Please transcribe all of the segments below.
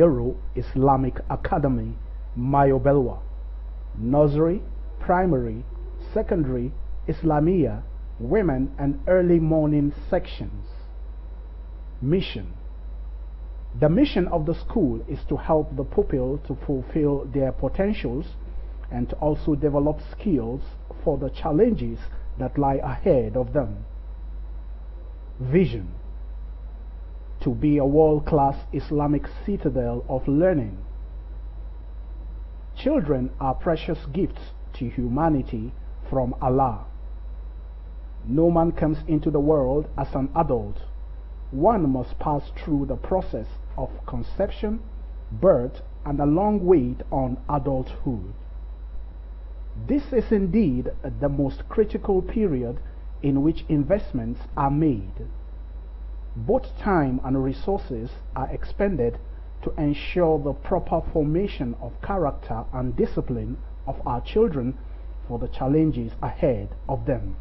Hamangero Islamic Academy, Mayo Belwa. Nursery, primary, secondary, Islamia, women and early morning sections. Mission. The mission of the school is to help the pupil to fulfill their potentials and to also develop skills for the challenges that lie ahead of them. Vision. To be a world-class Islamic citadel of learning. Children are precious gifts to humanity from Allah. No man comes into the world as an adult. One must pass through the process of conception, birth, and a long wait on adulthood. This is indeed the most critical period in which investments are made. Both time and resources are expended to ensure the proper formation of character and discipline of our children for the challenges ahead of them.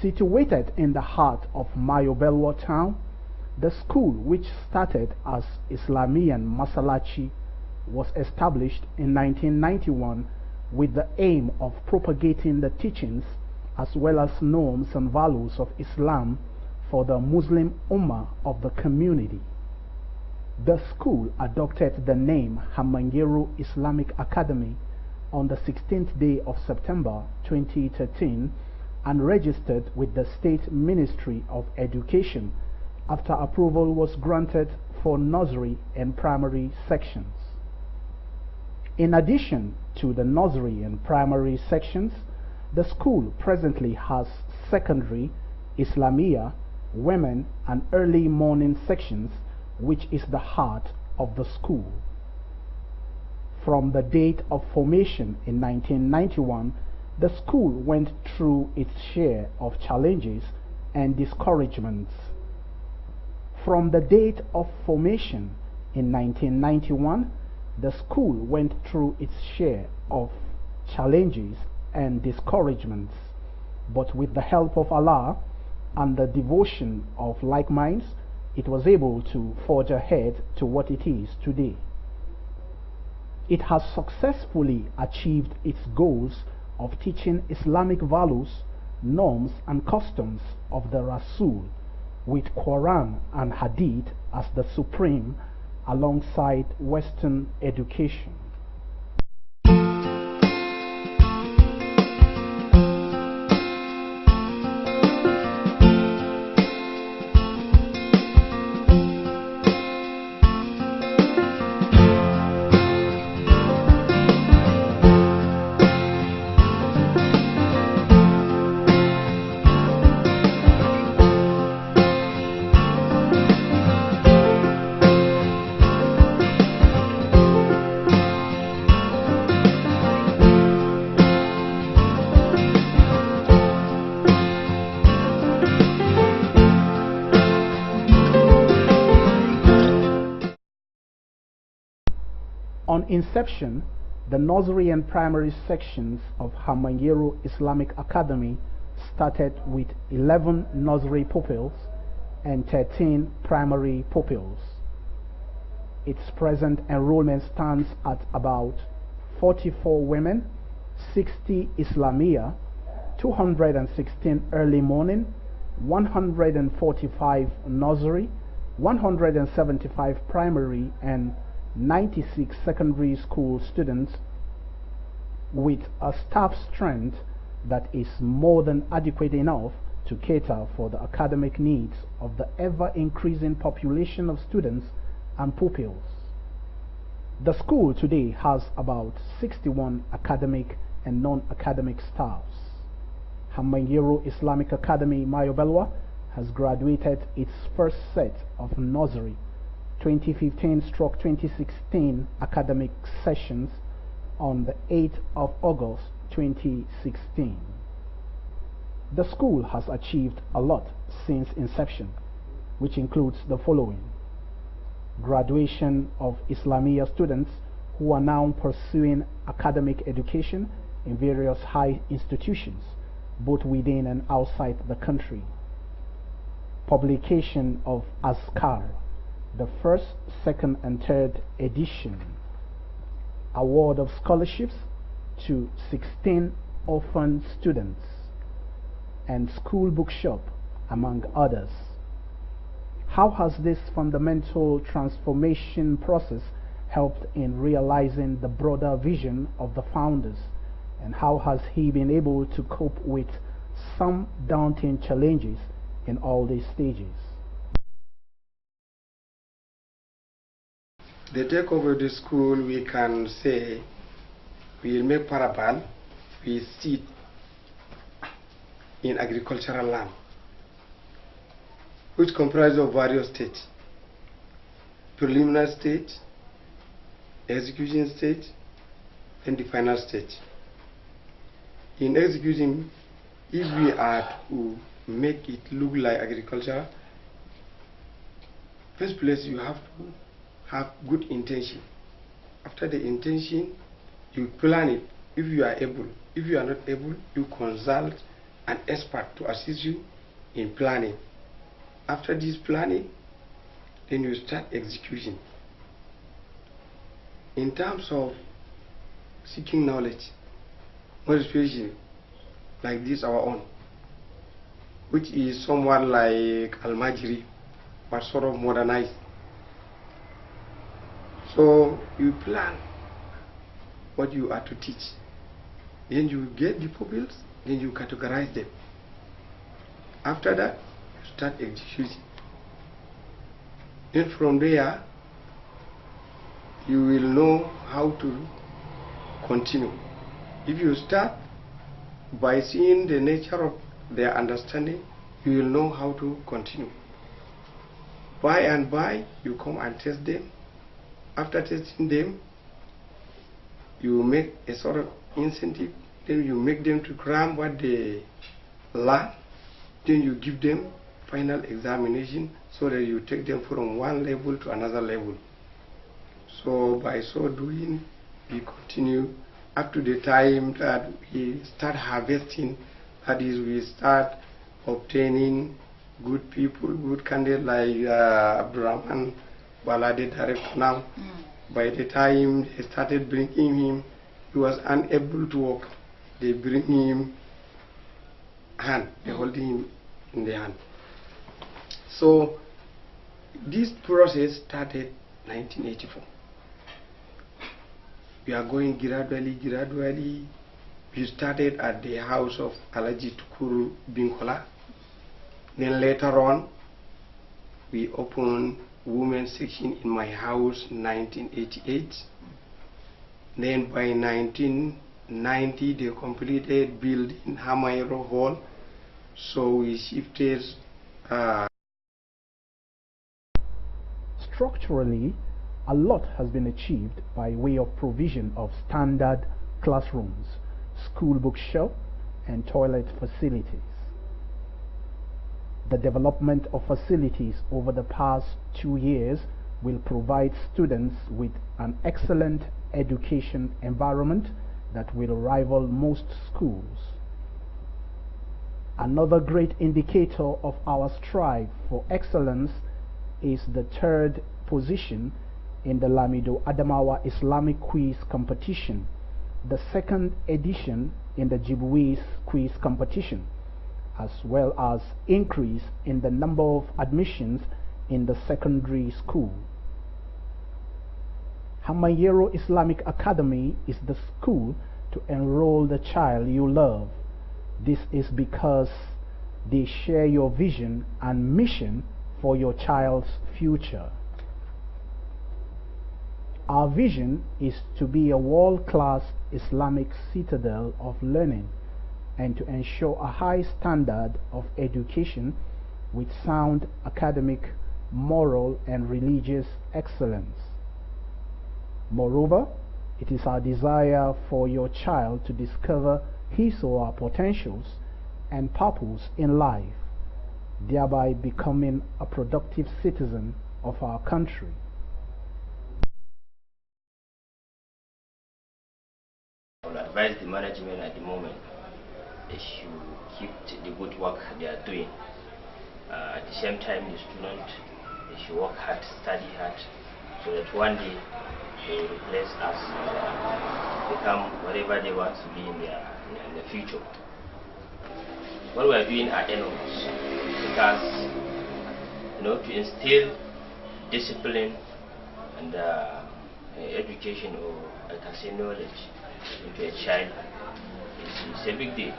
Situated in the heart of Mayo Belwa town, the school, which started as Islamian Masalachi, was established in 1991 with the aim of propagating the teachings as well as norms and values of Islam for the Muslim Ummah of the community. The school adopted the name Hamangero Islamic Academy on the 16th day of September 2013 and registered with the State Ministry of Education after approval was granted for nursery and primary sections. In addition to the nursery and primary sections, the school presently has secondary, Islamia, women and early morning sections, which is the heart of the school. From the date of formation in 1991, the school went through its share of challenges and discouragements. From the date of formation in 1991, the school went through its share of challenges and discouragements, but with the help of Allah and the devotion of like minds, it was able to forge ahead to what it is today. It has successfully achieved its goals of teaching Islamic values, norms and customs of the Rasul, with Quran and Hadith as the supreme alongside Western education. On inception, the nursery and primary sections of Hamangero Islamic Academy started with 11 nursery pupils and 13 primary pupils. Its present enrollment stands at about 44 women, 60 Islamia, 216 early morning, 145 nursery, 175 primary and 96 secondary school students, with a staff strength that is more than adequate enough to cater for the academic needs of the ever-increasing population of students and pupils. The school today has about 61 academic and non-academic staffs. Hamanyero Islamic Academy Mayobelwa has graduated its first set of nursery 2015-2016 academic sessions on the 8th of August 2016. The school has achieved a lot since inception, which includes the following: graduation of Islamia students who are now pursuing academic education in various high institutions, both within and outside the country. Publication of Azkar, the first, second, and third edition. Award of scholarships to 16 orphan students, and school bookshop, among others. How has this fundamental transformation process helped in realizing the broader vision of the founders, and how has he been able to cope with some daunting challenges in all these stages? The takeover of the school, we can say, we will make parallel, we sit in agricultural land, which comprises of various stages: preliminary stage, execution stage, and the final stage. In executing, if we are to make it look like agriculture, first place you have to have good intention. After the intention, you plan it if you are able. If you are not able, you consult an expert to assist you in planning. After this planning, then you start execution. In terms of seeking knowledge, more especially like this our own, which is somewhat like Al-Majri, but sort of modernized. So you plan what you are to teach, then you get the pupils, then you categorize them. After that, you start executing. Then from there, you will know how to continue. If you start by seeing the nature of their understanding, you will know how to continue. By and by, you come and test them. After testing them, you make a sort of incentive, then you make them to cram what they learn, then you give them final examination so that you take them from one level to another level. So by so doing, we continue up to the time that we start harvesting, that is, we start obtaining good people, good candidates like Abdurrahman Balade, director now. By the time they started bringing him, he was unable to walk. They bring him hand, they hold him in the hand. So this process started 1984. We are going gradually. We started at the house of Alaji Tukuru Binkola. Then later on, we opened women's section in my house in 1988. Then by 1990, they completed building Hamayro Hall. So we shifted. Structurally, a lot has been achieved by way of provision of standard classrooms, school bookshop, and toilet facilities. The development of facilities over the past 2 years will provide students with an excellent education environment that will rival most schools. Another great indicator of our strive for excellence is the third position in the Lamido Adamawa Islamic Quiz Competition, the second edition in the Jibuis Quiz Competition, as well as increase in the number of admissions in the secondary school. Hamanyero Islamic Academy is the school to enroll the child you love. This is because they share your vision and mission for your child's future. Our vision is to be a world-class Islamic citadel of learning and to ensure a high standard of education with sound academic, moral, and religious excellence. Moreover, it is our desire for your child to discover his or her potentials and purpose in life, thereby becoming a productive citizen of our country. I will advise the management at the moment they should keep the good work they are doing. At the same time, the students, they should work hard, study hard, so that one day they will replace us and become whatever they want to be in the future. What we are doing are enormous because, to instill discipline and education, or I can say knowledge, into a child is a big deal.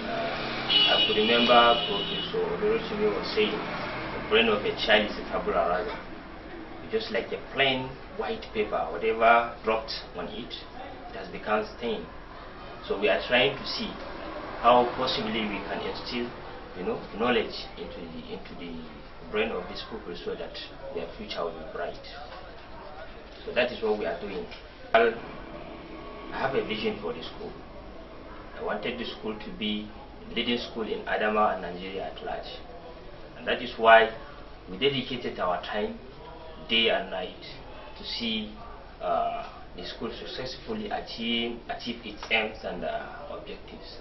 I could remember Professor Odorochime was saying the brain of a child is a tabula rasa. Just like a plain white paper, whatever dropped on it, it has become stained. So we are trying to see how possibly we can instill, knowledge into the brain of these people so that their future will be bright. So that is what we are doing. I have a vision for the school. I wanted the school to be a leading school in Adamawa and Nigeria at large. And that is why we dedicated our time, day and night, to see the school successfully achieve its aims and objectives.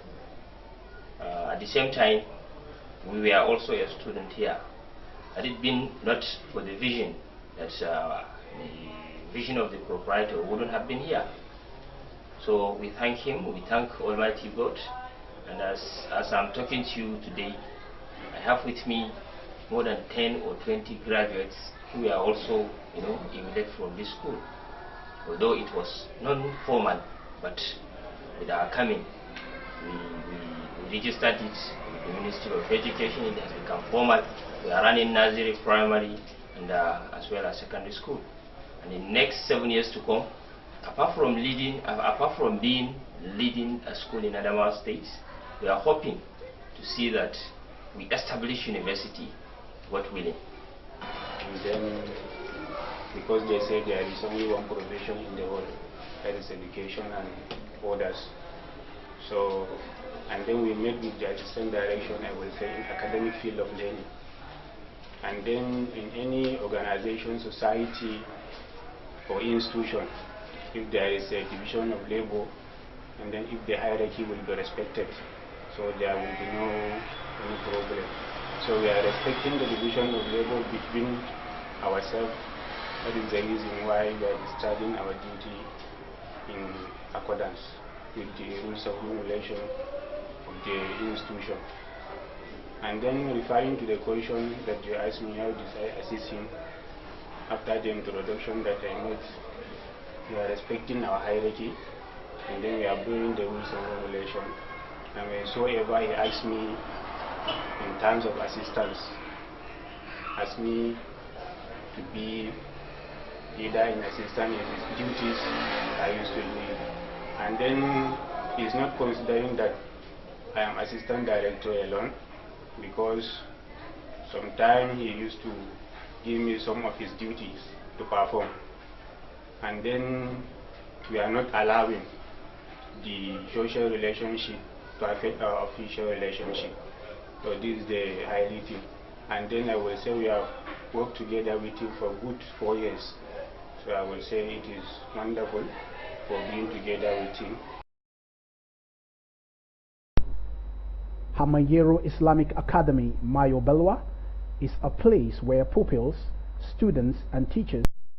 At the same time, we were also a student here. Had it been not for the vision, that the vision of the proprietor, wouldn't have been here. So we thank him, we thank Almighty God, and as I'm talking to you today, I have with me more than 10 or 20 graduates who are also, emulated from this school. Although it was non-formal, but with our coming, we registered it with the Ministry of Education. It has become formal. We are running nursery, primary, and as well as secondary school. And in the next 7 years to come, apart from being leading a school in Adamawa State, we are hoping to see that we establish university, God willing. And then, because they say there is only one profession in the world, that is education and others. So, and then we met with the assistant direction, I will say, in academic field of learning. And then in any organization, society, or institution, if there is a division of labor, and then if the hierarchy will be respected, so there will be no problem. So we are respecting the division of labor between ourselves. That is the reason why we are discharging our duty in accordance with the rules of regulation of the institution. And then referring to the question that you asked me, how did I assist him after the introduction that I made, we are respecting our hierarchy, and then we are doing the rules of regulation. And whenever he asks me in terms of assistance, ask me to be either in assistance in his duties, I used to do it. And then he's not considering that I am assistant director alone, because sometimes he used to give me some of his duties to perform. And then we are not allowing the social relationship to affect our official relationship. So this is the highly thing. And then I will say we have worked together with him for good 4 years. So I will say it is wonderful for being together with him. Hamayero Islamic Academy, Mayo Belwa, is a place where pupils, students, and teachers